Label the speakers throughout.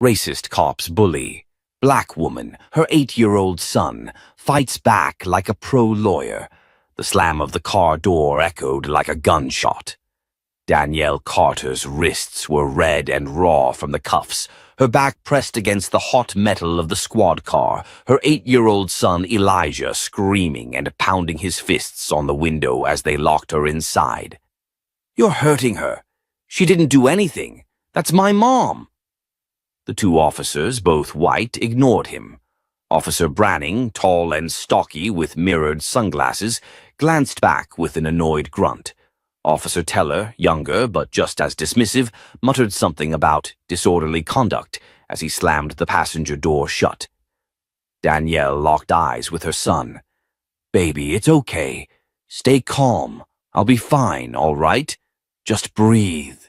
Speaker 1: Racist cops bully. Black woman, her 8-year-old son, fights back like a pro-lawyer. The slam of the car door echoed like a gunshot. Danielle Carter's wrists were red and raw from the cuffs, her back pressed against the hot metal of the squad car, her 8-year-old son Elijah screaming and pounding his fists on the window as they locked her inside. "You're hurting her. She didn't do anything. That's my mom." The two officers, both white, ignored him. Officer Branning, tall and stocky with mirrored sunglasses, glanced back with an annoyed grunt. Officer Teller, younger but just as dismissive, muttered something about disorderly conduct as he slammed the passenger door shut. Danielle locked eyes with her son. "Baby, it's okay. Stay calm. I'll be fine, all right? Just breathe."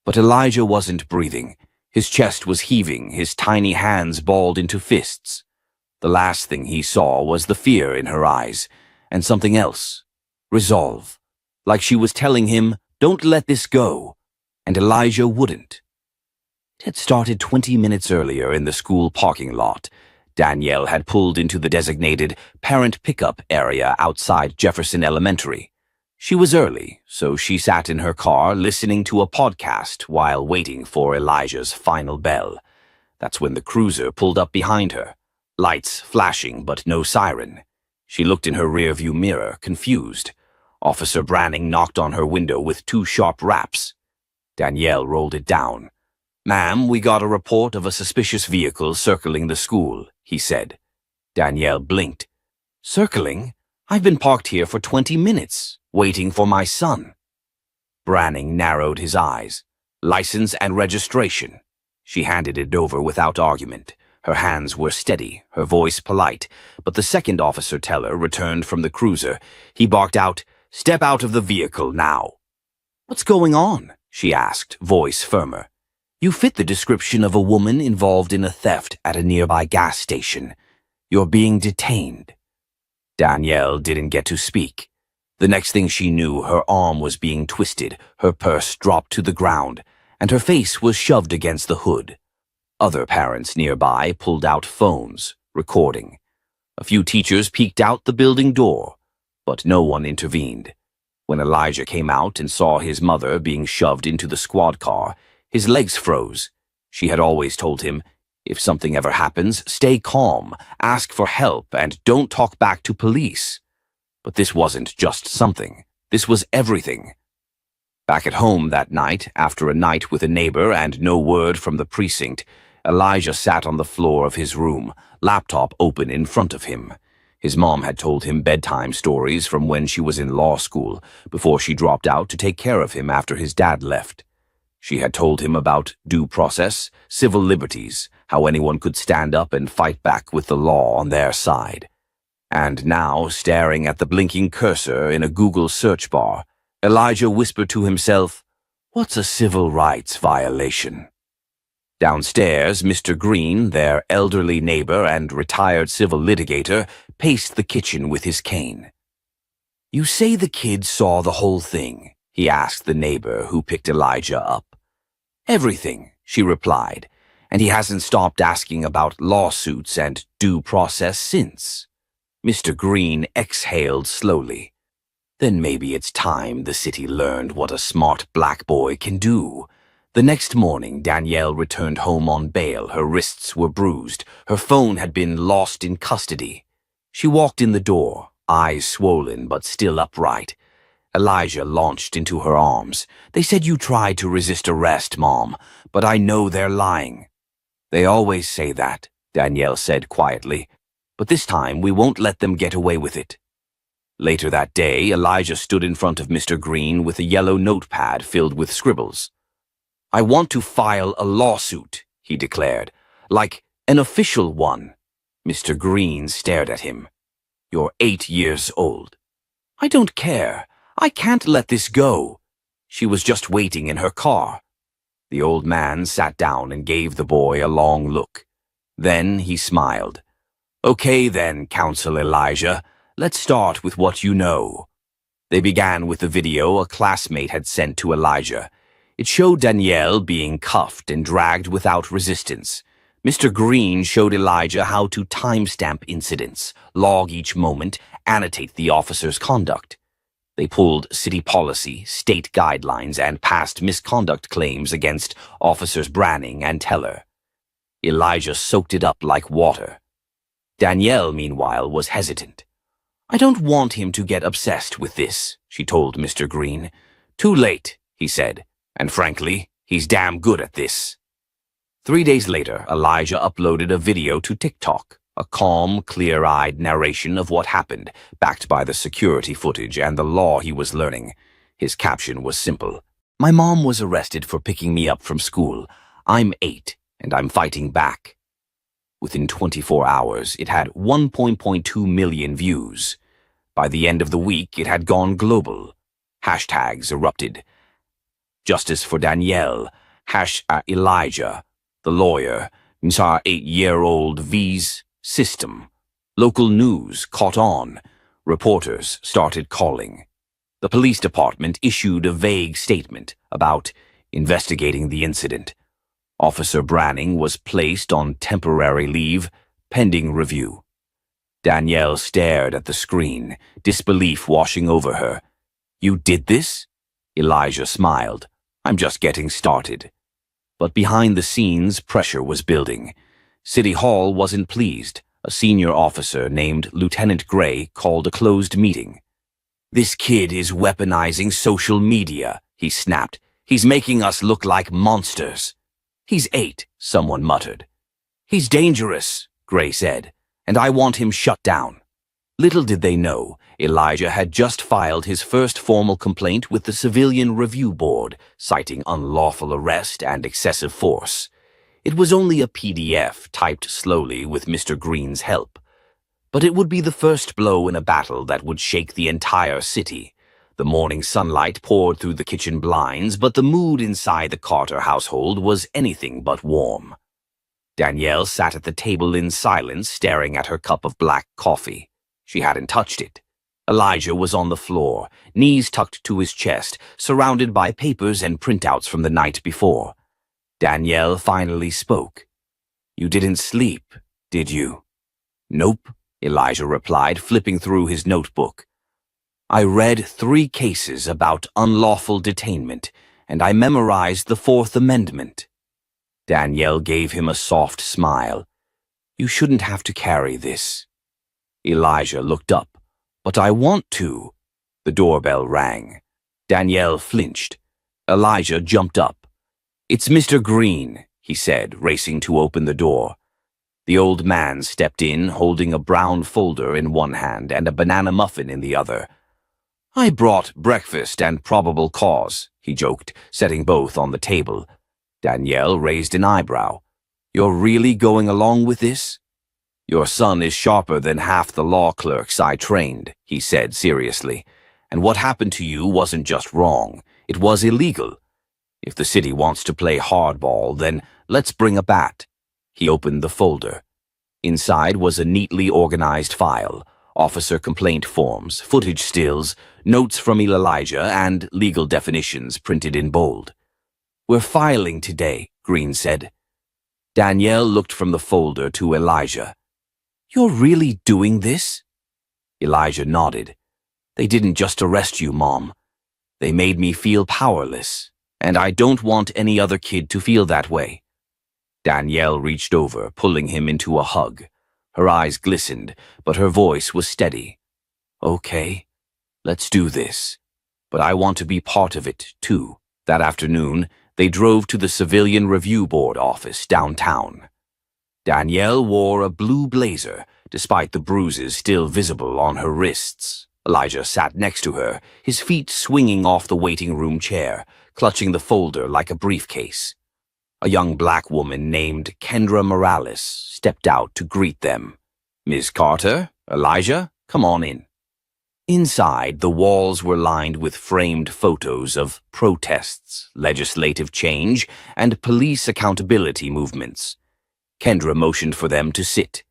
Speaker 1: But Elijah wasn't breathing. His chest was heaving, his tiny hands balled into fists. The last thing he saw was the fear in her eyes, and something else. Resolve. Like she was telling him, "Don't let this go." And Elijah wouldn't. It had started 20 minutes earlier in the school parking lot. Danielle had pulled into the designated parent pickup area outside Jefferson Elementary. She was early, so she sat in her car listening to a podcast while waiting for Elijah's final bell. That's when the cruiser pulled up behind her, lights flashing but no siren. She looked in her rearview mirror, confused. Officer Branning knocked on her window with 2 sharp raps. Danielle rolled it down. "Ma'am, we got a report of a suspicious vehicle circling the school," he said. Danielle blinked. "Circling? I've been parked here for 20 minutes, waiting for my son." Branning narrowed his eyes. "License and registration." She handed it over without argument. Her hands were steady, her voice polite, but the second Officer Teller returned from the cruiser. He barked out, "Step out of the vehicle now." "What's going on?" she asked, voice firmer. "You fit the description of a woman involved in a theft at a nearby gas station. You're being detained." Danielle didn't get to speak. The next thing she knew, her arm was being twisted, her purse dropped to the ground, and her face was shoved against the hood. Other parents nearby pulled out phones, recording. A few teachers peeked out the building door, but no one intervened. When Elijah came out and saw his mother being shoved into the squad car, his legs froze. She had always told him, "If something ever happens, stay calm, ask for help, and don't talk back to police." But this wasn't just something. This was everything. Back at home that night, after a night with a neighbor and no word from the precinct, Elijah sat on the floor of his room, laptop open in front of him. His mom had told him bedtime stories from when she was in law school, before she dropped out to take care of him after his dad left. She had told him about due process, civil liberties, how anyone could stand up and fight back with the law on their side. And now, staring at the blinking cursor in a Google search bar, Elijah whispered to himself, "What's a civil rights violation?" Downstairs, Mr. Green, their elderly neighbor and retired civil litigator, paced the kitchen with his cane. "You say the kid saw the whole thing?" he asked the neighbor who picked Elijah up. "Everything," she replied, "and he hasn't stopped asking about lawsuits and due process since." Mr. Green exhaled slowly. "Then maybe it's time the city learned what a smart black boy can do." The next morning, Danielle returned home on bail. Her wrists were bruised. Her phone had been lost in custody. She walked in the door, eyes swollen but still upright. Elijah launched into her arms. "They said you tried to resist arrest, Mom, but I know they're lying." "They always say that," Danielle said quietly. "But this time we won't let them get away with it." Later that day, Elijah stood in front of Mr. Green with a yellow notepad filled with scribbles. "I want to file a lawsuit," he declared, "like an official one." Mr. Green stared at him. "You're 8 years old." "I don't care. I can't let this go." She was just waiting in her car. The old man sat down and gave the boy a long look. Then he smiled. "Okay then, Counsel Elijah, let's start with what you know." They began with the video a classmate had sent to Elijah. It showed Danielle being cuffed and dragged without resistance. Mr. Green showed Elijah how to timestamp incidents, log each moment, annotate the officer's conduct. They pulled city policy, state guidelines, and past misconduct claims against Officers Branning and Teller. Elijah soaked it up like water. Danielle, meanwhile, was hesitant. "I don't want him to get obsessed with this," she told Mr. Green. "Too late," he said, "and frankly, he's damn good at this." 3 days later, Elijah uploaded a video to TikTok, a calm, clear-eyed narration of what happened, backed by the security footage and the law he was learning. His caption was simple. "My mom was arrested for picking me up from school. I'm 8, and I'm fighting back." Within 24 hours, it had 1.2 million views. By the end of the week, it had gone global. Hashtags erupted. Justice for Danielle, #Elijah, the lawyer, Mr. 8-year-old V's system. Local news caught on. Reporters started calling. The police department issued a vague statement about investigating the incident. Officer Branning was placed on temporary leave, pending review. Danielle stared at the screen, disbelief washing over her. "You did this?" Elijah smiled. "I'm just getting started." But behind the scenes, pressure was building. City Hall wasn't pleased. A senior officer named Lieutenant Gray called a closed meeting. "This kid is weaponizing social media," he snapped. "He's making us look like monsters." "He's 8, someone muttered. "He's dangerous," Gray said, "and I want him shut down." Little did they know, Elijah had just filed his first formal complaint with the Civilian Review Board, citing unlawful arrest and excessive force. It was only a PDF typed slowly with Mr. Green's help. But it would be the first blow in a battle that would shake the entire city. The morning sunlight poured through the kitchen blinds, but the mood inside the Carter household was anything but warm. Danielle sat at the table in silence, staring at her cup of black coffee. She hadn't touched it. Elijah was on the floor, knees tucked to his chest, surrounded by papers and printouts from the night before. Danielle finally spoke. "You didn't sleep, did you?" "Nope," Elijah replied, flipping through his notebook. "I read 3 cases about unlawful detainment, and I memorized the 4th Amendment." Danielle gave him a soft smile. "You shouldn't have to carry this." Elijah looked up. "But I want to." The doorbell rang. Danielle flinched. Elijah jumped up. "It's Mr. Green," he said, racing to open the door. The old man stepped in, holding a brown folder in one hand and a banana muffin in the other. "I brought breakfast and probable cause," he joked, setting both on the table. Danielle raised an eyebrow. "You're really going along with this?" "Your son is sharper than half the law clerks I trained," he said seriously. "And what happened to you wasn't just wrong. It was illegal. If the city wants to play hardball, then let's bring a bat." He opened the folder. Inside was a neatly organized file. Officer complaint forms, footage stills, notes from Elijah, and legal definitions printed in bold. "We're filing today," Green said. Danielle looked from the folder to Elijah. "You're really doing this?" Elijah nodded. "They didn't just arrest you, Mom. They made me feel powerless, and I don't want any other kid to feel that way." Danielle reached over, pulling him into a hug. Her eyes glistened, but her voice was steady. "Okay, let's do this. But I want to be part of it, too." That afternoon, they drove to the Civilian Review Board office downtown. Danielle wore a blue blazer, despite the bruises still visible on her wrists. Elijah sat next to her, his feet swinging off the waiting room chair, clutching the folder like a briefcase. A young black woman named Kendra Morales stepped out to greet them. "Ms. Carter, Elijah, come on in." Inside, the walls were lined with framed photos of protests, legislative change, and police accountability movements. Kendra motioned for them to sit.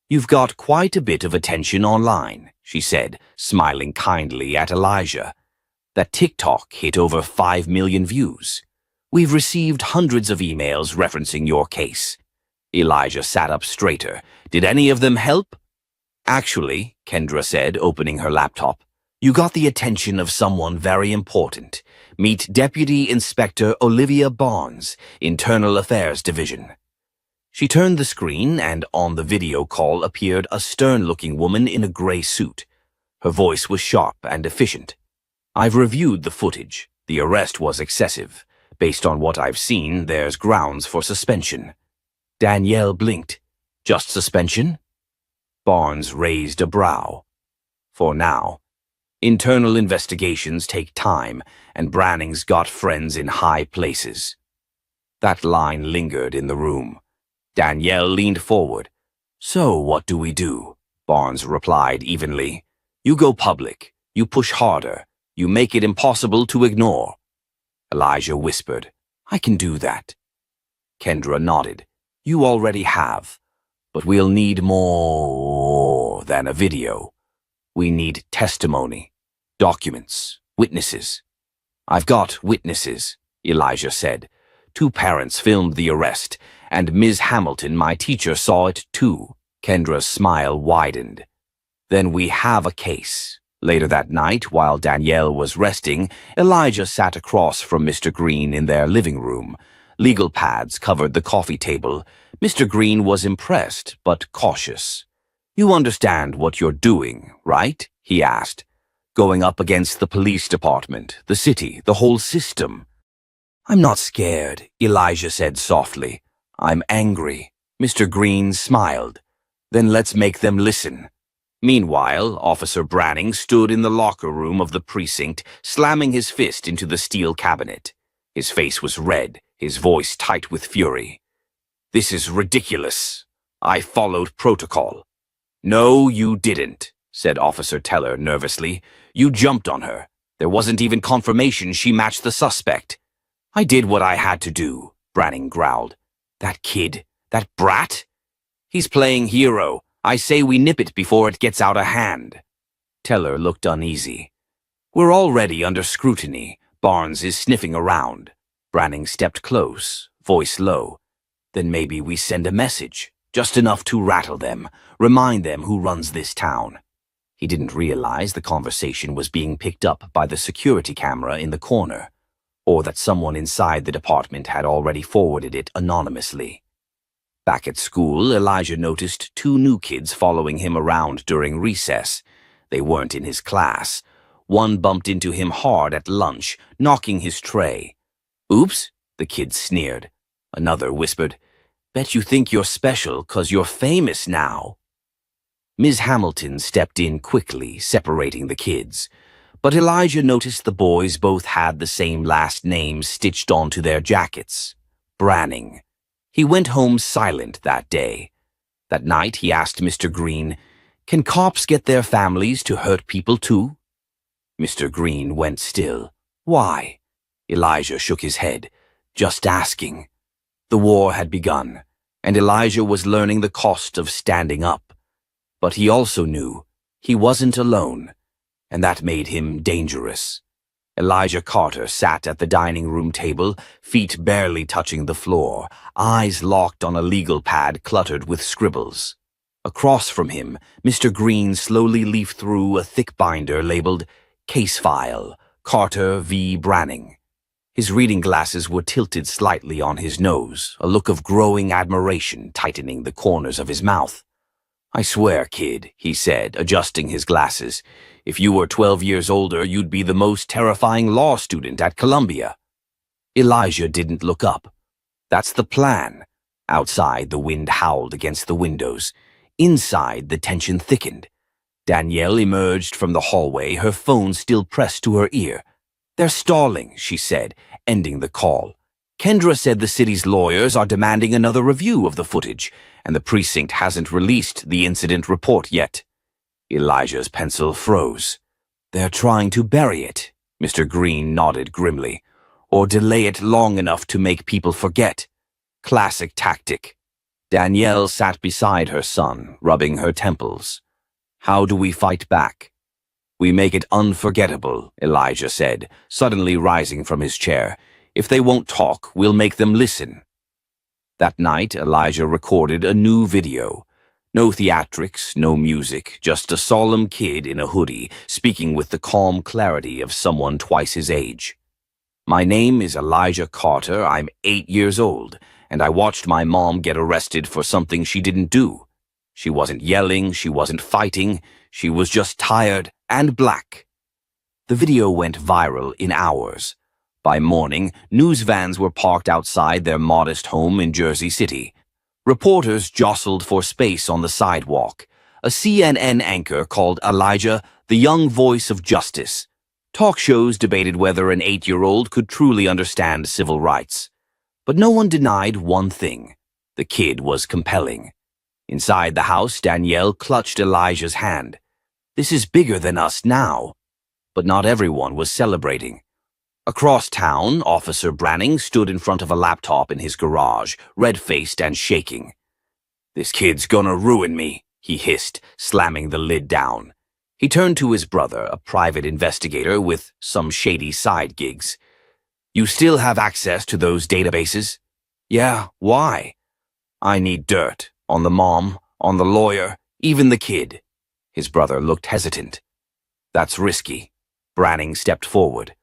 Speaker 1: "You've got quite a bit of attention online," she said, smiling kindly at Elijah. "That TikTok hit over 5 million views. We've received hundreds of emails referencing your case. Elijah sat up straighter. Did any of them help? Actually, Kendra said, opening her laptop, you got the attention of someone very important. Meet Deputy Inspector Olivia Barnes, Internal Affairs Division. She turned the screen, and on the video call appeared a stern-looking woman in a gray suit. Her voice was sharp and efficient. I've reviewed the footage. The arrest was excessive. Based on what I've seen, there's grounds for suspension. Danielle blinked. Just suspension? Barnes raised a brow. For now. Internal investigations take time, and Branning's got friends in high places. That line lingered in the room. Danielle leaned forward. So what do we do? Barnes replied evenly. You go public. You push harder. You make it impossible to ignore. Elijah whispered, I can do that. Kendra nodded. You already have. But we'll need more than a video. We need testimony, documents, witnesses. I've got witnesses, Elijah said. 2 parents filmed the arrest, and Ms. Hamilton, my teacher, saw it too. Kendra's smile widened. Then we have a case. Later that night, while Danielle was resting, Elijah sat across from Mr. Green in their living room. Legal pads covered the coffee table. Mr. Green was impressed, but cautious. You understand what you're doing, right? He asked. Going up against the police department, the city, the whole system. I'm not scared, Elijah said softly. I'm angry. Mr. Green smiled. Then let's make them listen. Meanwhile, Officer Branning stood in the locker room of the precinct, slamming his fist into the steel cabinet. His face was red, his voice tight with fury. This is ridiculous. I followed protocol. No, you didn't, said Officer Teller nervously. You jumped on her. There wasn't even confirmation she matched the suspect. I did what I had to do, Branning growled. That kid, that brat? He's playing hero. I say we nip it before it gets out of hand. Teller looked uneasy. We're already under scrutiny. Barnes is sniffing around. Branning stepped close, voice low. Then maybe we send a message, just enough to rattle them, remind them who runs this town. He didn't realize the conversation was being picked up by the security camera in the corner, or that someone inside the department had already forwarded it anonymously. Back at school, Elijah noticed 2 new kids following him around during recess. They weren't in his class. One bumped into him hard at lunch, knocking his tray. Oops, the kid sneered. Another whispered, Bet you think you're special 'cause you're famous now. Ms. Hamilton stepped in quickly, separating the kids. But Elijah noticed the boys both had the same last name stitched onto their jackets. Branning. He went home silent that day. That night he asked Mr. Green, Can cops get their families to hurt people too? Mr. Green went still. Why? Elijah shook his head. Just asking. The war had begun, and Elijah was learning the cost of standing up. But he also knew he wasn't alone, and that made him dangerous. Elijah Carter sat at the dining room table, feet barely touching the floor, eyes locked on a legal pad cluttered with scribbles. Across from him, Mr. Green slowly leafed through a thick binder labeled Case File, Carter v. Branning. His reading glasses were tilted slightly on his nose, a look of growing admiration tightening the corners of his mouth. I swear, kid, he said, adjusting his glasses, if you were 12 years older, you'd be the most terrifying law student at Columbia. Elijah didn't look up. That's the plan. Outside, the wind howled against the windows. Inside, the tension thickened. Danielle emerged from the hallway, her phone still pressed to her ear. They're stalling, she said, ending the call. Kendra said the city's lawyers are demanding another review of the footage, and the precinct hasn't released the incident report yet. Elijah's pencil froze. They're trying to bury it, Mr. Green nodded grimly, or delay it long enough to make people forget. Classic tactic. Danielle sat beside her son, rubbing her temples. How do we fight back? We make it unforgettable, Elijah said, suddenly rising from his chair. If they won't talk, we'll make them listen. That night, Elijah recorded a new video. No theatrics, no music, just a solemn kid in a hoodie speaking with the calm clarity of someone twice his age. My name is Elijah Carter. I'm 8 years old, and I watched my mom get arrested for something she didn't do. She wasn't yelling, she wasn't fighting, she was just tired and black. The video went viral in hours. By morning, news vans were parked outside their modest home in Jersey City. Reporters jostled for space on the sidewalk. A CNN anchor called Elijah the young voice of justice. Talk shows debated whether an 8-year-old could truly understand civil rights. But no one denied one thing. The kid was compelling. Inside the house, Danielle clutched Elijah's hand. This is bigger than us now. But not everyone was celebrating. Across town, Officer Branning stood in front of a laptop in his garage, red-faced and shaking. "This kid's gonna ruin me," he hissed, slamming the lid down. He turned to his brother, a private investigator with some shady side gigs. "You still have access to those databases?" "Yeah, why?" "I need dirt. On the mom, on the lawyer, even the kid." His brother looked hesitant. "That's risky." Branning stepped forward.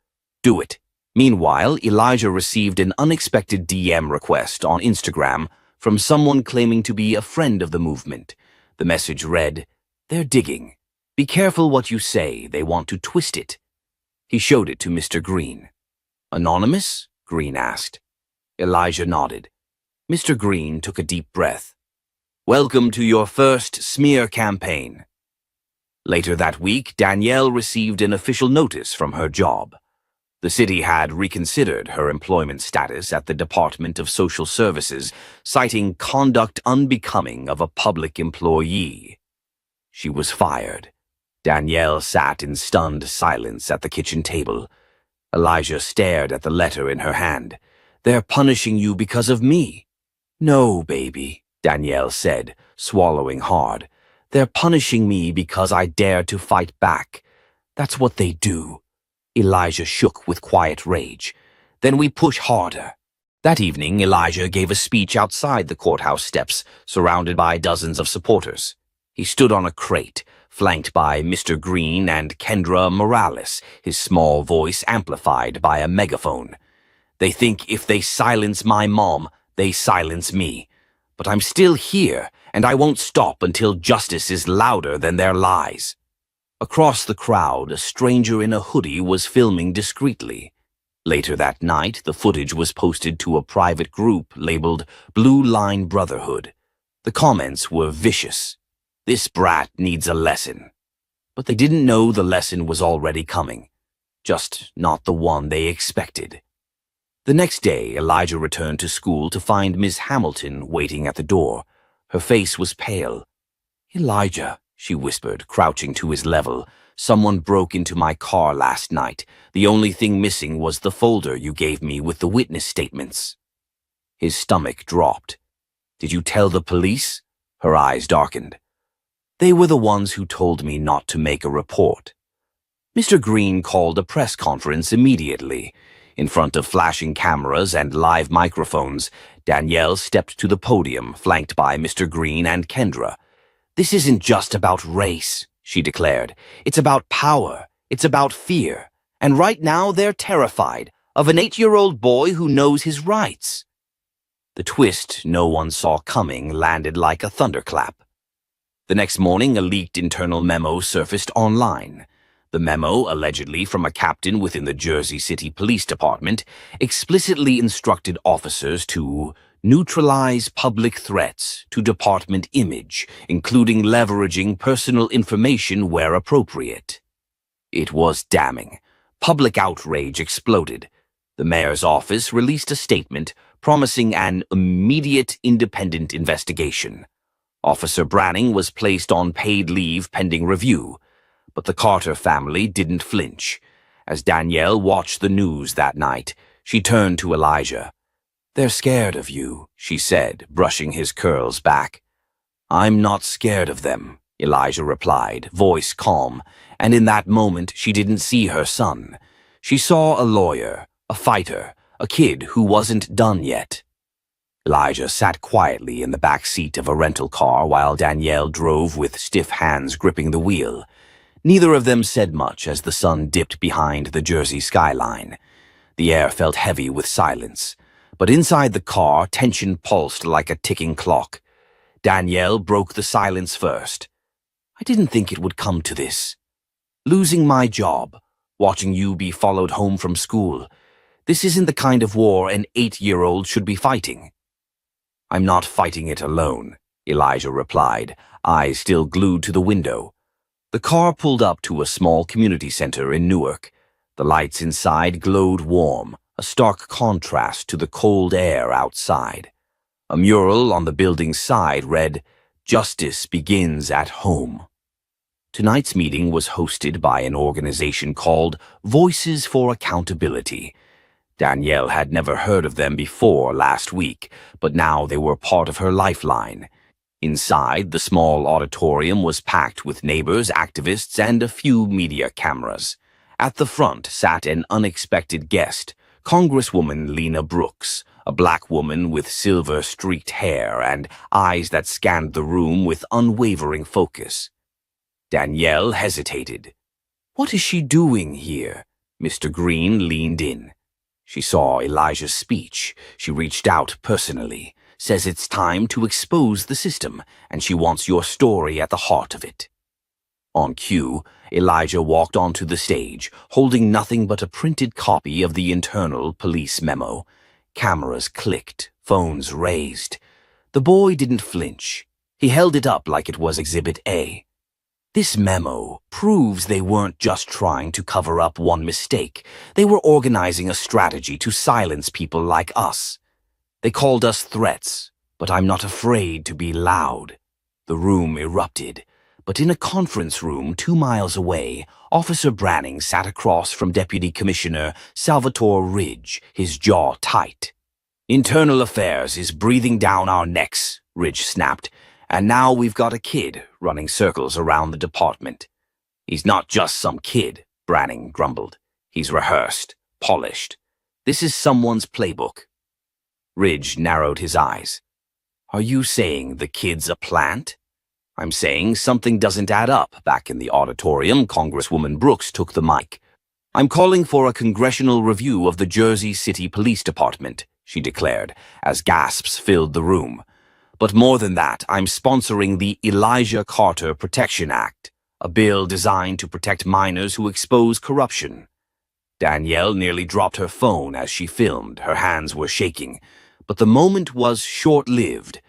Speaker 1: "Do it." Meanwhile, Elijah received an unexpected DM request on Instagram from someone claiming to be a friend of the movement. The message read, "They're digging. Be careful what you say, they want to twist it." He showed it to Mr. Green. "Anonymous?" Green asked. Elijah nodded. Mr. Green took a deep breath. "Welcome to your first smear campaign." Later that week, Danielle received an official notice from her job. The city had reconsidered her employment status at the Department of Social Services, citing conduct unbecoming of a public employee. She was fired. Danielle sat in stunned silence at the kitchen table. Elijah stared at the letter in her hand. "They're punishing you because of me." "No, baby," Danielle said, swallowing hard. "They're punishing me because I dared to fight back. That's what they do." Elijah shook with quiet rage. "Then we push harder." That evening, Elijah gave a speech outside the courthouse steps, surrounded by dozens of supporters. He stood on a crate, flanked by Mr. Green and Kendra Morales, his small voice amplified by a megaphone. "They think if they silence my mom, they silence me. But I'm still here, and I won't stop until justice is louder than their lies." Across the crowd, a stranger in a hoodie was filming discreetly. Later that night, the footage was posted to a private group labeled Blue Line Brotherhood. The comments were vicious. "This brat needs a lesson." But they didn't know the lesson was already coming, just not the one they expected. The next day, Elijah returned to school to find Miss Hamilton waiting at the door. Her face was pale. "Elijah," she whispered, crouching to his level, "someone broke into my car last night. The only thing missing was the folder you gave me with the witness statements." His stomach dropped. "Did you tell the police?" Her eyes darkened. "They were the ones who told me not to make a report." Mr. Green called a press conference immediately. In front of flashing cameras and live microphones, Danielle stepped to the podium, flanked by Mr. Green and Kendra. "This isn't just about race," she declared. "It's about power. It's about fear. And right now they're terrified of an 8-year-old boy who knows his rights." The twist no one saw coming landed like a thunderclap. The next morning, a leaked internal memo surfaced online. The memo, allegedly from a captain within the Jersey City Police Department, explicitly instructed officers to neutralize public threats to department image, including leveraging personal information where appropriate. It was damning. Public outrage exploded. The mayor's office released a statement promising an immediate independent investigation. Officer Branning was placed on paid leave pending review, but the Carter family didn't flinch. As Danielle watched the news that night, she turned to Elijah. "They're scared of you," she said, brushing his curls back. "I'm not scared of them," Elijah replied, voice calm, and in that moment she didn't see her son. She saw a lawyer, a fighter, a kid who wasn't done yet. Elijah sat quietly in the back seat of a rental car while Danielle drove with stiff hands gripping the wheel. Neither of them said much as the sun dipped behind the Jersey skyline. The air felt heavy with silence, but inside the car, tension pulsed like a ticking clock. Danielle broke the silence first. "I didn't think it would come to this. Losing my job, watching you be followed home from school. This isn't the kind of war an 8-year-old should be fighting." "I'm not fighting it alone," Elijah replied, eyes still glued to the window. The car pulled up to a small community center in Newark. The lights inside glowed warm, a stark contrast to the cold air outside. A mural on the building's side read, "Justice begins at home." Tonight's meeting was hosted by an organization called Voices for Accountability. Danielle had never heard of them before last week, but now they were part of her lifeline. Inside, the small auditorium was packed with neighbors, activists, and a few media cameras. At the front sat an unexpected guest, Congresswoman Lena Brooks, a black woman with silver-streaked hair and eyes that scanned the room with unwavering focus. Danielle hesitated. "What is she doing here?" Mr. Green leaned in. She saw Elijah's speech. She reached out personally. "Says it's time to expose the system, and she wants your story at the heart of it." On cue, Elijah walked onto the stage, holding nothing but a printed copy of the internal police memo. Cameras clicked, phones raised. The boy didn't flinch. He held it up like it was Exhibit A. "This memo proves they weren't just trying to cover up one mistake. They were organizing a strategy to silence people like us. They called us threats, but I'm not afraid to be loud." The room erupted, but in a conference room 2 miles away, Officer Branning sat across from Deputy Commissioner Salvatore Ridge, his jaw tight. "Internal Affairs is breathing down our necks," Ridge snapped, "and now we've got a kid running circles around the department." "He's not just some kid," Branning grumbled. "He's rehearsed, polished. This is someone's playbook." Ridge narrowed his eyes. "Are you saying the kid's a plant?" "I'm saying something doesn't add up." Back in the auditorium, Congresswoman Brooks took the mic. "I'm calling for a congressional review of the Jersey City Police Department," she declared, as gasps filled the room. "But more than that, I'm sponsoring the Elijah Carter Protection Act, a bill designed to protect minors who expose corruption." Danielle nearly dropped her phone as she filmed. Her hands were shaking. But the moment was short-lived.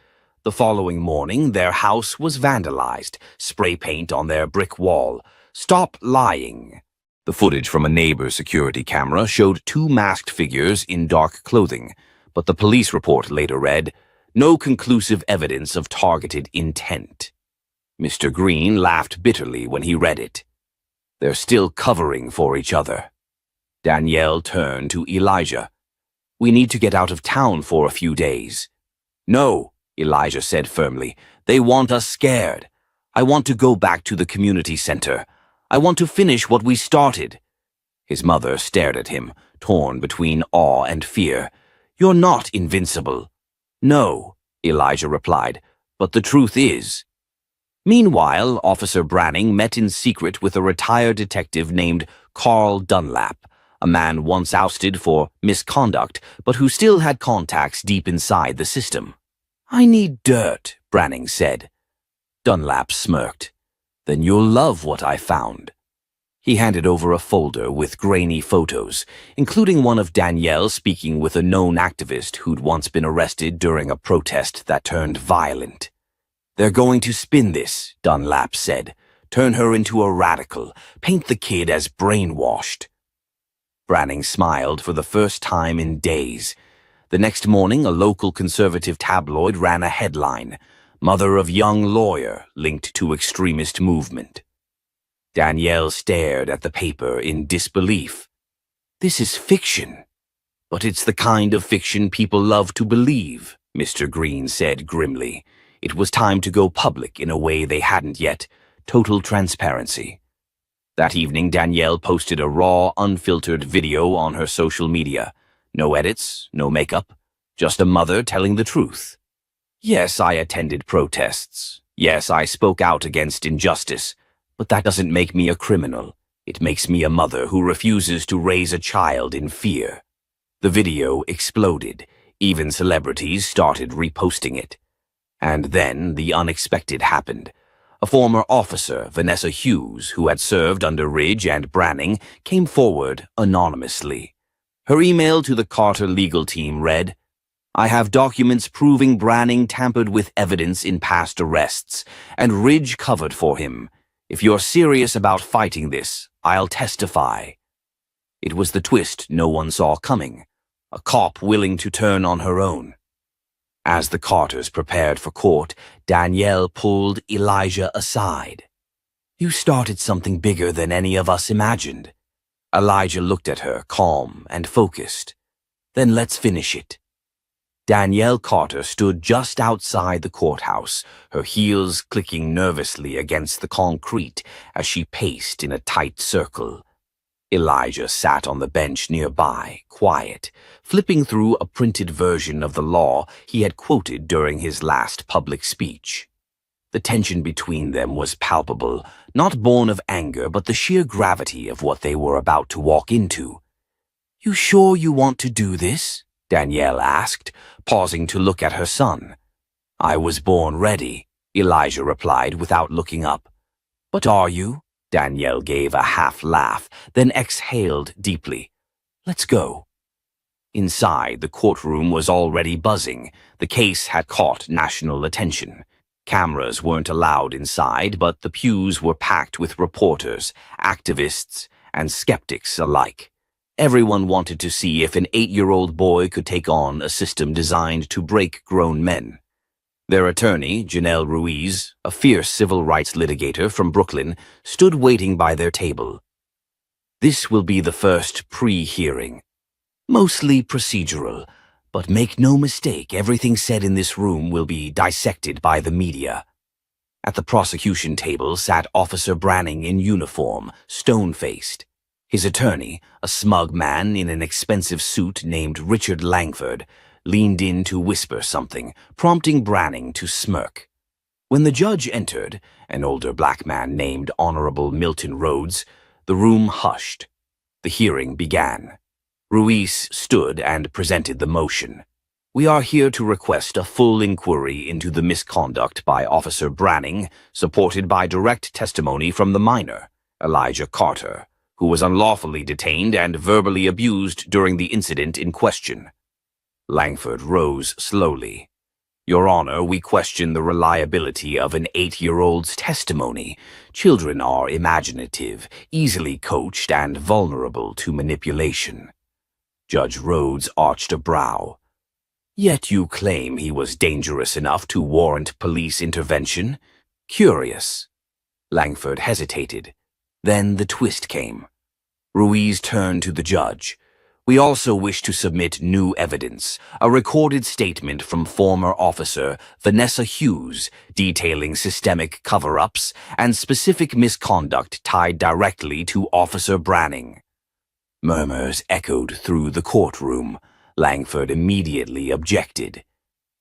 Speaker 1: The following morning, their house was vandalized, spray paint on their brick wall. "Stop lying." The footage from a neighbor's security camera showed 2 masked figures in dark clothing, but the police report later read, "No conclusive evidence of targeted intent." Mr. Green laughed bitterly when he read it. "They're still covering for each other." Danielle turned to Elijah. "We need to get out of town for a few days." "No," Elijah said firmly. "They want us scared. I want to go back to the community center. I want to finish what we started." His mother stared at him, torn between awe and fear. "You're not invincible." "No," Elijah replied, "but the truth is." Meanwhile, Officer Branning met in secret with a retired detective named Carl Dunlap, a man once ousted for misconduct, but who still had contacts deep inside the system. "I need dirt," Branning said. Dunlap smirked. "Then you'll love what I found." He handed over a folder with grainy photos, including one of Danielle speaking with a known activist who'd once been arrested during a protest that turned violent. "They're going to spin this," Dunlap said. "Turn her into a radical, paint the kid as brainwashed." Branning smiled for the first time in days. The next morning, a local conservative tabloid ran a headline, "Mother of young lawyer linked to extremist movement." Danielle stared at the paper in disbelief. "This is fiction." "But it's the kind of fiction people love to believe," Mr. Green said grimly. It was time to go public in a way they hadn't yet. Total transparency. That evening, Danielle posted a raw, unfiltered video on her social media. No edits, no makeup, just a mother telling the truth. Yes, I attended protests. Yes, I spoke out against injustice, but that doesn't make me a criminal. It makes me a mother who refuses to raise a child in fear. The video exploded. Even celebrities started reposting it. And then the unexpected happened. A former officer, Vanessa Hughes, who had served under Ridge and Branning, came forward anonymously. Her email to the Carter legal team read, "I have documents proving Branning tampered with evidence in past arrests, and Ridge covered for him. If you're serious about fighting this, I'll testify." It was the twist no one saw coming. A cop willing to turn on her own. As the Carters prepared for court, Danielle pulled Elijah aside. "You started something bigger than any of us imagined." Elijah looked at her, calm and focused. "Then let's finish it." Danielle Carter stood just outside the courthouse, her heels clicking nervously against the concrete as she paced in a tight circle. Elijah sat on the bench nearby, quiet, flipping through a printed version of the law he had quoted during his last public speech. The tension between them was palpable, not born of anger but the sheer gravity of what they were about to walk into. "You sure you want to do this?" Danielle asked, pausing to look at her son. "I was born ready," Elijah replied without looking up. "But are you?" Danielle gave a half laugh, then exhaled deeply. "Let's go." Inside, the courtroom was already buzzing. The case had caught national attention. Cameras weren't allowed inside, but the pews were packed with reporters, activists, and skeptics alike. Everyone wanted to see if an 8-year-old boy could take on a system designed to break grown men. Their attorney, Janelle Ruiz, a fierce civil rights litigator from Brooklyn, stood waiting by their table. This will be the first pre-hearing. Mostly procedural, but make no mistake, everything said in this room will be dissected by the media. At the prosecution table sat Officer Branning in uniform, stone-faced. His attorney, a smug man in an expensive suit named Richard Langford, leaned in to whisper something, prompting Branning to smirk. When the judge entered, an older black man named Honorable Milton Rhodes, the room hushed. The hearing began. Ruiz stood and presented the motion. "We are here to request a full inquiry into the misconduct by Officer Branning, supported by direct testimony from the minor, Elijah Carter, who was unlawfully detained and verbally abused during the incident in question." Langford rose slowly. "Your Honor, we question the reliability of an 8-year-old's testimony. Children are imaginative, easily coached, and vulnerable to manipulation." Judge Rhodes arched a brow. "Yet you claim he was dangerous enough to warrant police intervention? Curious." Langford hesitated. Then the twist came. Ruiz turned to the judge. "We also wish to submit new evidence, a recorded statement from former officer Vanessa Hughes detailing systemic cover-ups and specific misconduct tied directly to Officer Branning." Murmurs echoed through the courtroom. Langford immediately objected.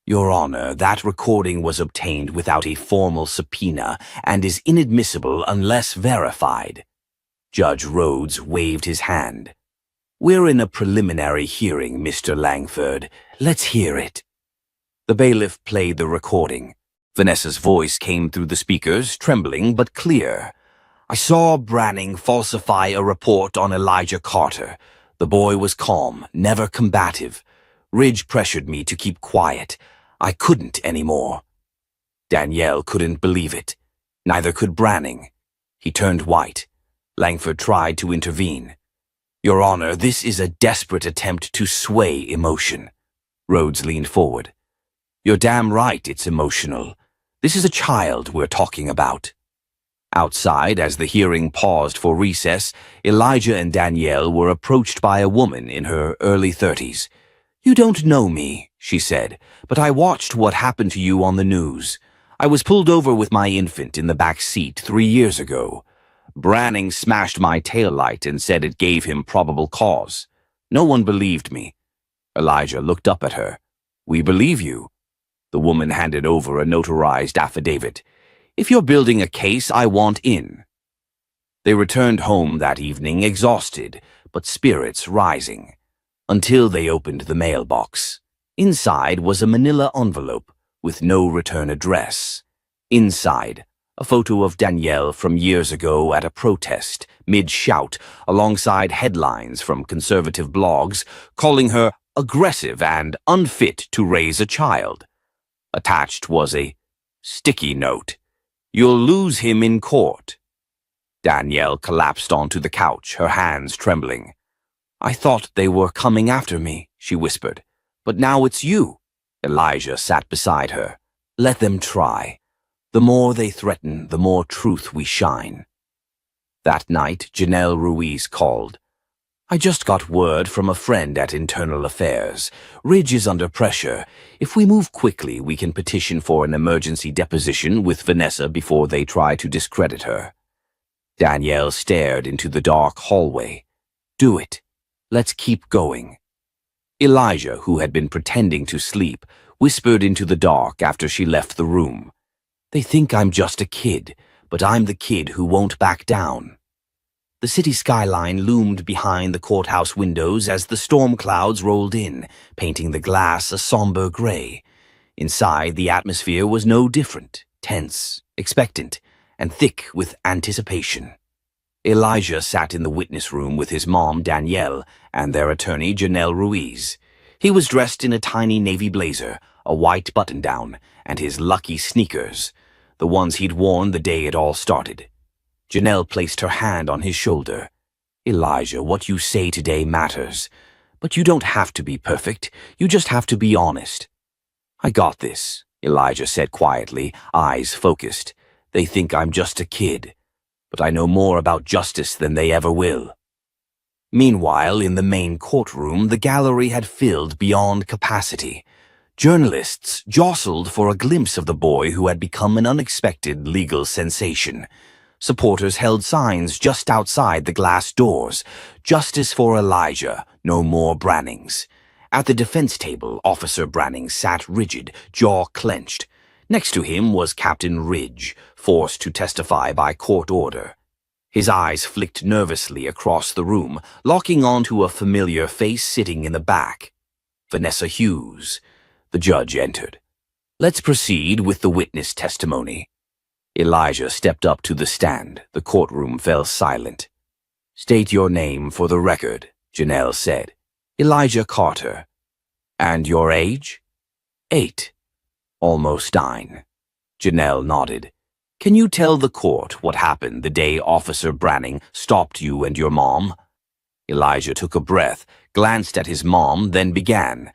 Speaker 1: "Your Honor, that recording was obtained without a formal subpoena and is inadmissible unless verified." Judge Rhodes waved his hand. "We're in a preliminary hearing, Mr. Langford. Let's hear it." The bailiff played the recording. Vanessa's voice came through the speakers, trembling but clear. "I saw Branning falsify a report on Elijah Carter. The boy was calm, never combative. Ridge pressured me to keep quiet. I couldn't anymore." Danielle couldn't believe it. Neither could Branning. He turned white. Langford tried to intervene. "Your Honor, this is a desperate attempt to sway emotion." Rhodes leaned forward. "You're damn right it's emotional. This is a child we're talking about." Outside, as the hearing paused for recess, Elijah and Danielle were approached by a woman in her early 30s. "You don't know me," she said, "but I watched what happened to you on the news. I was pulled over with my infant in the back seat 3 years ago. Branning smashed my taillight and said it gave him probable cause. No one believed me. Elijah looked up at her. "We believe you." The woman handed over a notarized affidavit. "If you're building a case, I want in." They returned home that evening exhausted, but spirits rising, until they opened the mailbox. Inside was a manila envelope with no return address. Inside, a photo of Danielle from years ago at a protest, mid-shout, alongside headlines from conservative blogs calling her aggressive and unfit to raise a child. Attached was a sticky note. "You'll lose him in court." Danielle collapsed onto the couch, her hands trembling. "I thought they were coming after me," she whispered. "But now it's you." Elijah sat beside her. "Let them try. The more they threaten, the more truth we shine." That night, Janelle Ruiz called. "I just got word from a friend at Internal Affairs. Ridge is under pressure. If we move quickly, we can petition for an emergency deposition with Vanessa before they try to discredit her." Danielle stared into the dark hallway. "Do it. Let's keep going." Elijah, who had been pretending to sleep, whispered into the dark after she left the room. "They think I'm just a kid, but I'm the kid who won't back down." The city skyline loomed behind the courthouse windows as the storm clouds rolled in, painting the glass a somber gray. Inside, the atmosphere was no different, tense, expectant, and thick with anticipation. Elijah sat in the witness room with his mom, Danielle, and their attorney, Janelle Ruiz. He was dressed in a tiny navy blazer, a white button-down, and his lucky sneakers, the ones he'd worn the day it all started. Janelle placed her hand on his shoulder. "Elijah, what you say today matters. But you don't have to be perfect. You just have to be honest." "I got this," Elijah said quietly, eyes focused. "They think I'm just a kid, but I know more about justice than they ever will." Meanwhile, in the main courtroom, the gallery had filled beyond capacity. Journalists jostled for a glimpse of the boy who had become an unexpected legal sensation. Supporters held signs just outside the glass doors. "Justice for Elijah, no more Brannings." At the defense table, Officer Branning sat rigid, jaw clenched. Next to him was Captain Ridge, forced to testify by court order. His eyes flicked nervously across the room, locking onto a familiar face sitting in the back. Vanessa Hughes. The judge entered. "Let's proceed with the witness testimony." Elijah stepped up to the stand. The courtroom fell silent. "State your name for the record," Janelle said. "Elijah Carter." "And your age?" "8. Almost 9. Janelle nodded. "Can you tell the court what happened the day Officer Branning stopped you and your mom?" Elijah took a breath, glanced at his mom, then began.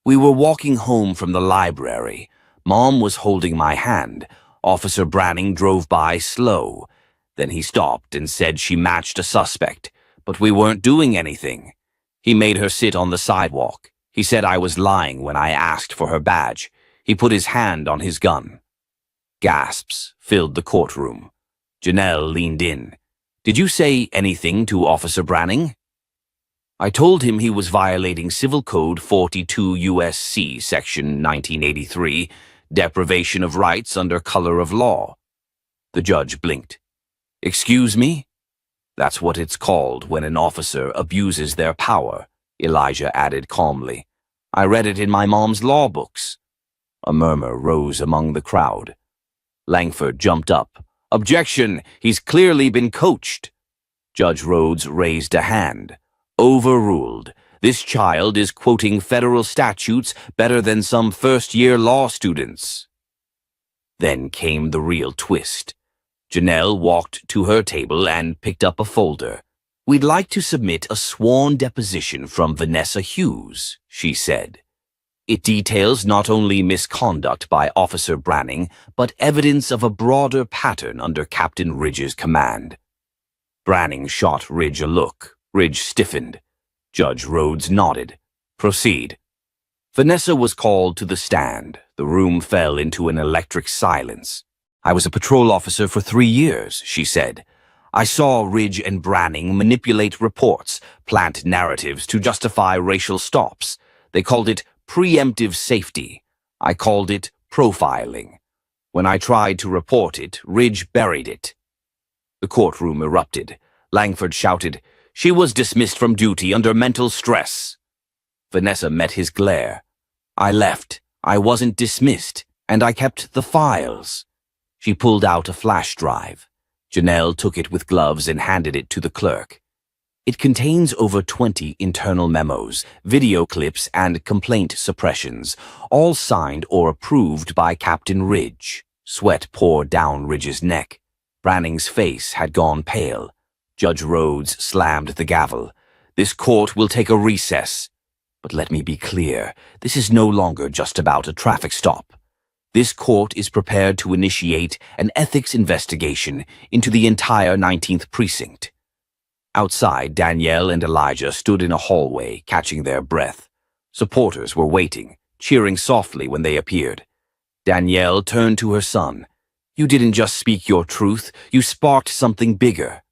Speaker 1: "We were walking home from the library. Mom was holding my hand. Officer Branning drove by slow. Then he stopped and said she matched a suspect, but we weren't doing anything. He made her sit on the sidewalk. He said I was lying when I asked for her badge. He put his hand on his gun." Gasps filled the courtroom. Janelle leaned in. "Did you say anything to Officer Branning?" "I told him he was violating Civil Code 42 U.S.C. Section 1983, deprivation of rights under color of law." The judge blinked. "Excuse me?" "That's what it's called when an officer abuses their power," Elijah added calmly. "I read it in my mom's law books." A murmur rose among the crowd. Langford jumped up. "Objection! He's clearly been coached." Judge Rhodes raised a hand. "Overruled. This child is quoting federal statutes better than some first-year law students." Then came the real twist. Janelle walked to her table and picked up a folder. "We'd like to submit a sworn deposition from Vanessa Hughes," she said. "It details not only misconduct by Officer Branning, but evidence of a broader pattern under Captain Ridge's command." Branning shot Ridge a look. Ridge stiffened. Judge Rhodes nodded. "Proceed." Vanessa was called to the stand. The room fell into an electric silence. "I was a patrol officer for 3 years," she said. "I saw Ridge and Branning manipulate reports, plant narratives to justify racial stops. They called it preemptive safety. I called it profiling. When I tried to report it, Ridge buried it. The courtroom erupted. Langford shouted, "She was dismissed from duty under mental stress." Vanessa met his glare. "I left. I wasn't dismissed, and I kept the files." She pulled out a flash drive. Janelle took it with gloves and handed it to the clerk. It contains over 20 internal memos, video clips, and complaint suppressions, all signed or approved by Captain Ridge. Sweat poured down Ridge's neck. Branning's face had gone pale. Judge Rhodes slammed the gavel. "This court will take a recess. But let me be clear, this is no longer just about a traffic stop. This court is prepared to initiate an ethics investigation into the entire 19th Precinct." Outside, Danielle and Elijah stood in a hallway, catching their breath. Supporters were waiting, cheering softly when they appeared. Danielle turned to her son. "You didn't just speak your truth, you sparked something bigger."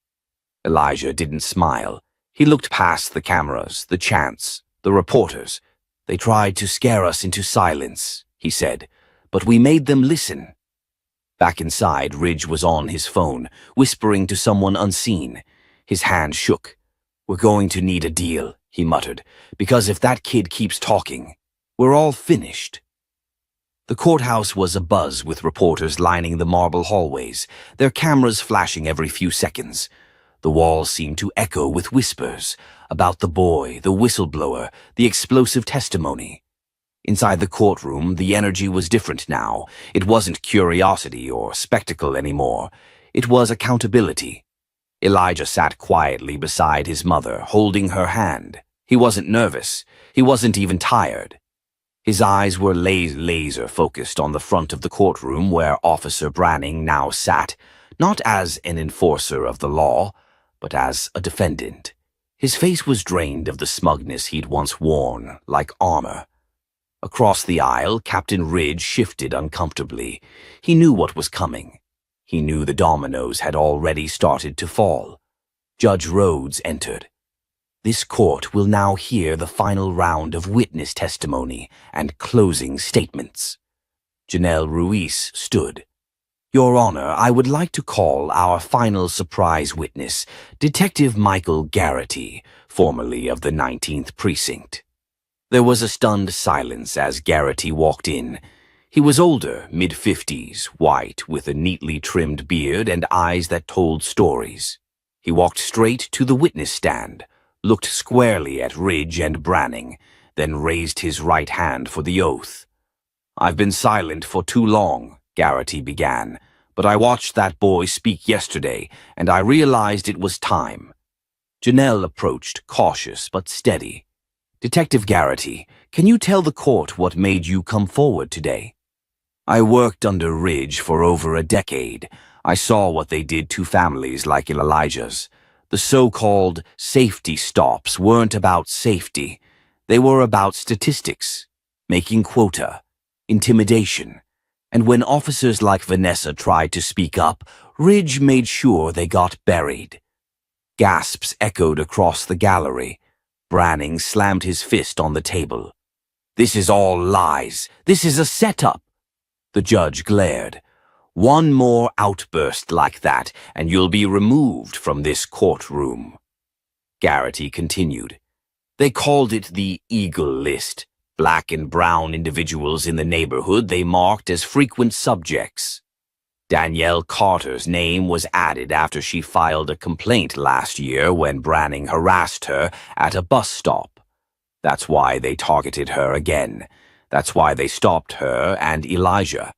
Speaker 1: Elijah didn't smile. He looked past the cameras, the chants, the reporters. "They tried to scare us into silence," he said, "but we made them listen." Back inside, Ridge was on his phone, whispering to someone unseen. His hand shook. "We're going to need a deal," he muttered, "because if that kid keeps talking, we're all finished." The courthouse was abuzz with reporters lining the marble hallways, their cameras flashing every few seconds. The walls seemed to echo with whispers about the boy, the whistleblower, the explosive testimony. Inside the courtroom, the energy was different now. It wasn't curiosity or spectacle anymore. It was accountability. Elijah sat quietly beside his mother, holding her hand. He wasn't nervous. He wasn't even tired. His eyes were laser-focused on the front of the courtroom where Officer Branning now sat, not as an enforcer of the law, but as a defendant. His face was drained of the smugness he'd once worn, like armor. Across the aisle, Captain Ridge shifted uncomfortably. He knew what was coming. He knew the dominoes had already started to fall. Judge Rhodes entered. This court will now hear the final round of witness testimony and closing statements. Janelle Ruiz stood. "Your Honor, I would like to call our final surprise witness, Detective Michael Garrity, formerly of the 19th Precinct." There was a stunned silence as Garrity walked in. He was older, mid-50s, white, with a neatly trimmed beard and eyes that told stories. He walked straight to the witness stand, looked squarely at Ridge and Branning, then raised his right hand for the oath. "I've been silent for too long," Garrity began, "but I watched that boy speak yesterday, and I realized it was time." Janelle approached, cautious but steady. "Detective Garrity, can you tell the court what made you come forward today?" "I worked under Ridge for over a decade. I saw what they did to families like Elijah's. The so-called safety stops weren't about safety. They were about statistics, making quota, intimidation. And when officers like Vanessa tried to speak up, Ridge made sure they got buried." Gasps echoed across the gallery. Branning slammed his fist on the table. "This is all lies. This is a setup." The judge glared. "One more outburst like that, and you'll be removed from this courtroom." Garrity continued. "They called it the Eagle List. Black and brown individuals in the neighborhood they marked as frequent subjects. Danielle Carter's name was added after she filed a complaint last year when Branning harassed her at a bus stop. That's why they targeted her again. That's why they stopped her and Elijah."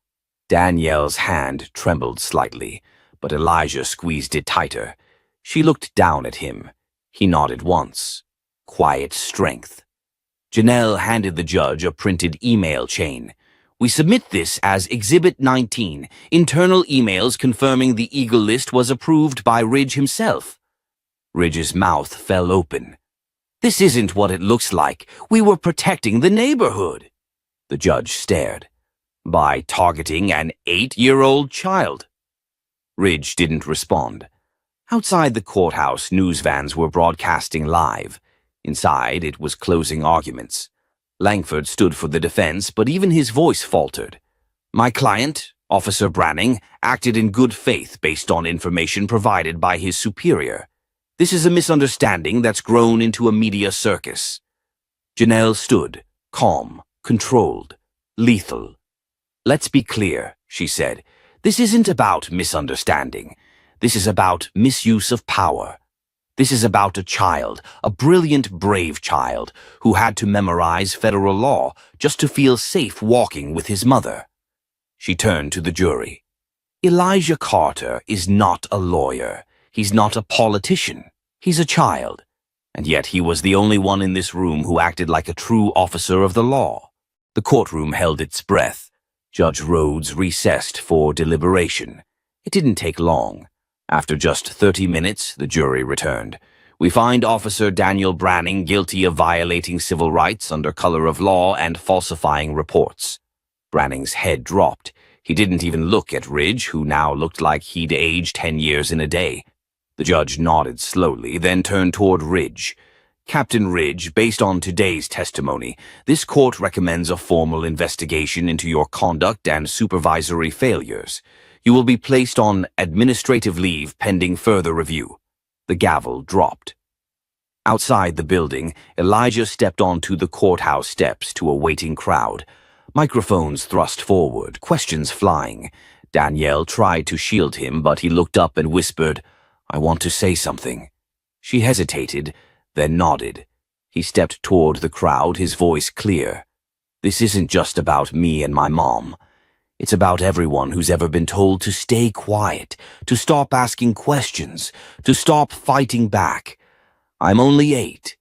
Speaker 1: Danielle's hand trembled slightly, but Elijah squeezed it tighter. She looked down at him. He nodded once. Quiet strength. Janelle handed the judge a printed email chain. "We submit this as Exhibit 19, internal emails confirming the Eagle List was approved by Ridge himself." Ridge's mouth fell open. "This isn't what it looks like. We were protecting the neighborhood." The judge stared. "By targeting an 8-year-old child." Ridge didn't respond. Outside the courthouse, news vans were broadcasting live. Inside, it was closing arguments. Langford stood for the defense, but even his voice faltered. My client, Officer Branning, acted in good faith based on information provided by his superior. This is a misunderstanding that's grown into a media circus. Janelle stood, calm, controlled, lethal. Let's be clear, she said. This isn't about misunderstanding. This is about misuse of power. This is about a child, a brilliant, brave child, who had to memorize federal law just to feel safe walking with his mother. She turned to the jury. Elijah Carter is not a lawyer. He's not a politician. He's a child. And yet he was the only one in this room who acted like a true officer of the law. The courtroom held its breath. Judge Rhodes recessed for deliberation. It didn't take long. After just 30 minutes, the jury returned. We find Officer Daniel Branning guilty of violating civil rights under color of law and falsifying reports. Branning's head dropped. He didn't even look at Ridge, who now looked like he'd aged 10 years in a day. The judge nodded slowly, then turned toward Ridge. Captain Ridge, based on today's testimony, this court recommends a formal investigation into your conduct and supervisory failures. You will be placed on administrative leave pending further review. The gavel dropped. Outside the building, Elijah stepped onto the courthouse steps to a waiting crowd. Microphones thrust forward, questions flying. Danielle tried to shield him, but he looked up and whispered, I want to say something. She hesitated, then nodded. He stepped toward the crowd, his voice clear. This isn't just about me and my mom. It's about everyone who's ever been told to stay quiet, to stop asking questions, to stop fighting back. I'm only 8,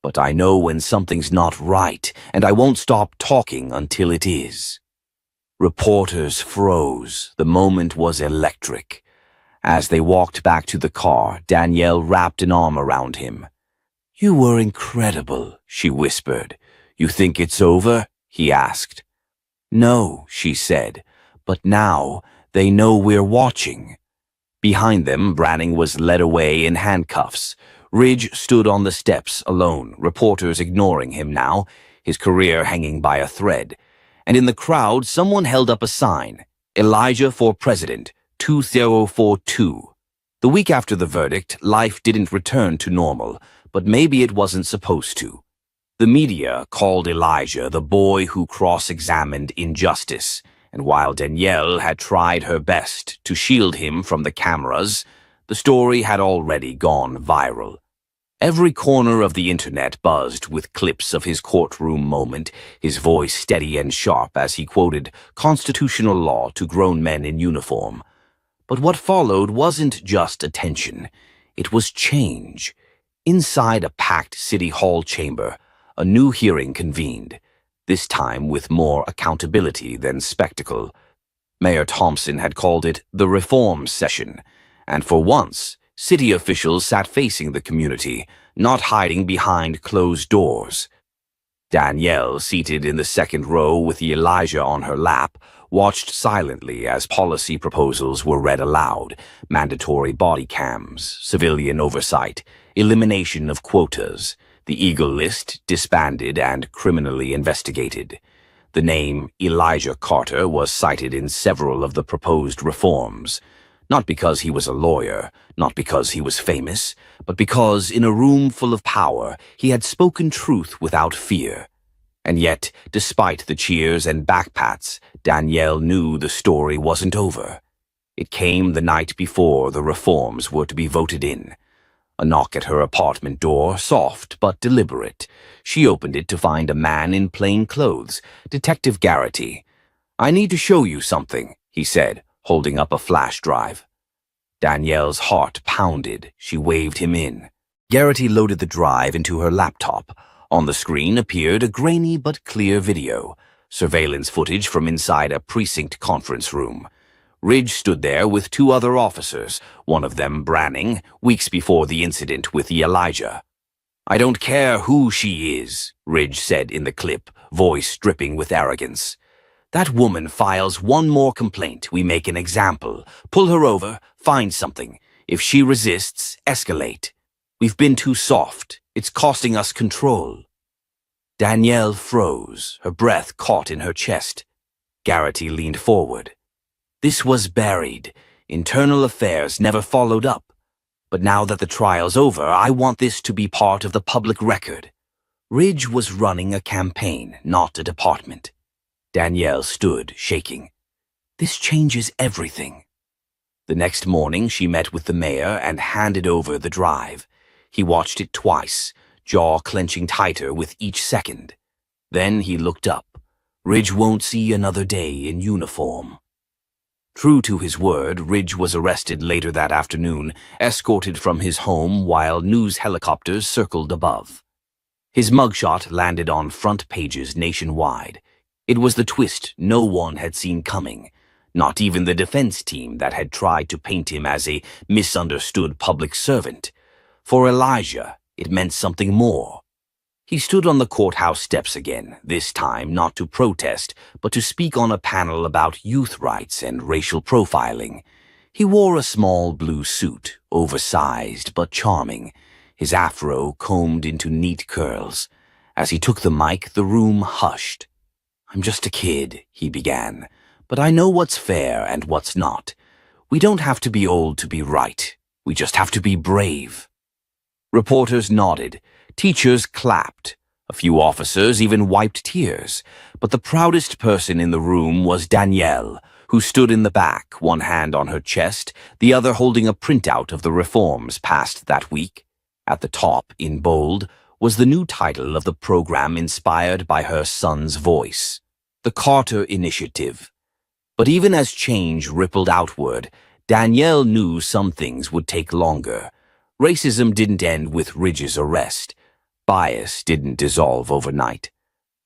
Speaker 1: but I know when something's not right, and I won't stop talking until it is. Reporters froze. The moment was electric. As they walked back to the car, Danielle wrapped an arm around him. You were incredible, she whispered. You think it's over? He asked. No, she said, but now they know we're watching. Behind them, Branning was led away in handcuffs. Ridge stood on the steps alone, reporters ignoring him now, his career hanging by a thread. And in the crowd, someone held up a sign, Elijah for President, 2042. The week after the verdict, life didn't return to normal, but maybe it wasn't supposed to. The media called Elijah the boy who cross-examined injustice, and while Danielle had tried her best to shield him from the cameras, the story had already gone viral. Every corner of the internet buzzed with clips of his courtroom moment, his voice steady and sharp as he quoted constitutional law to grown men in uniform. But what followed wasn't just attention. It was change. Inside a packed City Hall chamber, a new hearing convened, this time with more accountability than spectacle. Mayor Thompson had called it the reform session, and for once, city officials sat facing the community, not hiding behind closed doors. Danielle, seated in the second row with Elijah on her lap, watched silently as policy proposals were read aloud, mandatory body cams, civilian oversight, elimination of quotas, the Eagle List disbanded and criminally investigated. The name Elijah Carter was cited in several of the proposed reforms, not because he was a lawyer, not because he was famous, but because in a room full of power he had spoken truth without fear. And yet, despite the cheers and backpats, Danielle knew the story wasn't over. It came the night before the reforms were to be voted in. A knock at her apartment door, soft but deliberate. She opened it to find a man in plain clothes, Detective Garrity. I need to show you something, he said, holding up a flash drive. Danielle's heart pounded. She waved him in. Garrity loaded the drive into her laptop. On the screen appeared a grainy but clear video, surveillance footage from inside a precinct conference room. Ridge stood there with 2 other officers, one of them Branning, weeks before the incident with Elijah. I don't care who she is, Ridge said in the clip, voice dripping with arrogance. That woman files one more complaint, we make an example. Pull her over, find something. If she resists, escalate. We've been too soft. It's costing us control. Danielle froze, her breath caught in her chest. Garrity leaned forward. This was buried. Internal affairs never followed up. But now that the trial's over, I want this to be part of the public record. Ridge was running a campaign, not a department. Danielle stood, shaking. This changes everything. The next morning, she met with the mayor and handed over the drive. He watched it twice, jaw clenching tighter with each second. Then he looked up. Ridge won't see another day in uniform. True to his word, Ridge was arrested later that afternoon, escorted from his home while news helicopters circled above. His mugshot landed on front pages nationwide. It was the twist no one had seen coming, not even the defense team that had tried to paint him as a misunderstood public servant. For Elijah, it meant something more. He stood on the courthouse steps again, this time not to protest, but to speak on a panel about youth rights and racial profiling. He wore a small blue suit, oversized but charming, his afro combed into neat curls. As he took the mic, the room hushed. "I'm just a kid," he began, "but I know what's fair and what's not. We don't have to be old to be right. We just have to be brave." Reporters nodded. Teachers clapped. A few officers even wiped tears. But the proudest person in the room was Danielle, who stood in the back, one hand on her chest, the other holding a printout of the reforms passed that week. At the top, in bold, was the new title of the program inspired by her son's voice, the Carter Initiative. But even as change rippled outward, Danielle knew some things would take longer. Racism didn't end with Ridge's arrest. Bias didn't dissolve overnight.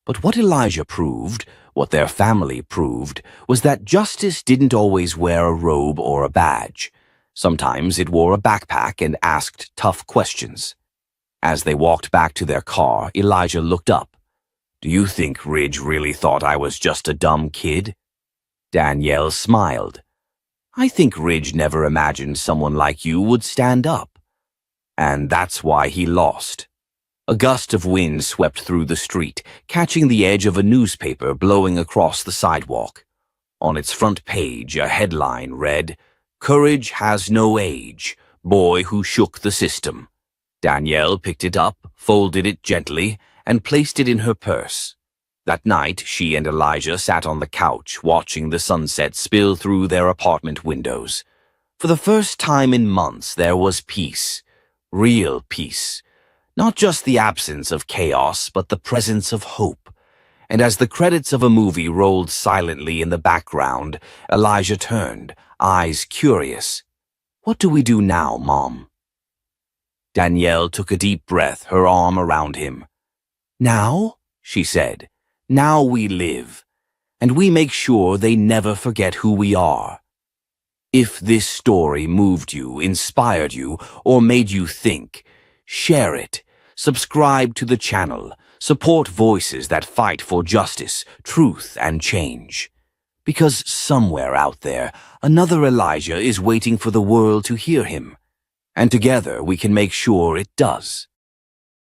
Speaker 1: But what Elijah proved, what their family proved, was that justice didn't always wear a robe or a badge. Sometimes it wore a backpack and asked tough questions. As they walked back to their car, Elijah looked up. "Do you think Ridge really thought I was just a dumb kid?" Danielle smiled. "I think Ridge never imagined someone like you would stand up. And that's why he lost." A gust of wind swept through the street, catching the edge of a newspaper blowing across the sidewalk. On its front page, a headline read, "Courage has no age, boy who shook the system." Danielle picked it up, folded it gently, and placed it in her purse. That night, she and Elijah sat on the couch, watching the sunset spill through their apartment windows. For the first time in months, there was peace. Real peace. Not just the absence of chaos, but the presence of hope. And as the credits of a movie rolled silently in the background, Elijah turned, eyes curious. "What do we do now, Mom?" Danielle took a deep breath, her arm around him. "Now," she said, "now we live. And we make sure they never forget who we are. If this story moved you, inspired you, or made you think, share it. Subscribe to the channel. Support voices that fight for justice, truth, and change. Because somewhere out there, another Elijah is waiting for the world to hear him. And together we can make sure it does.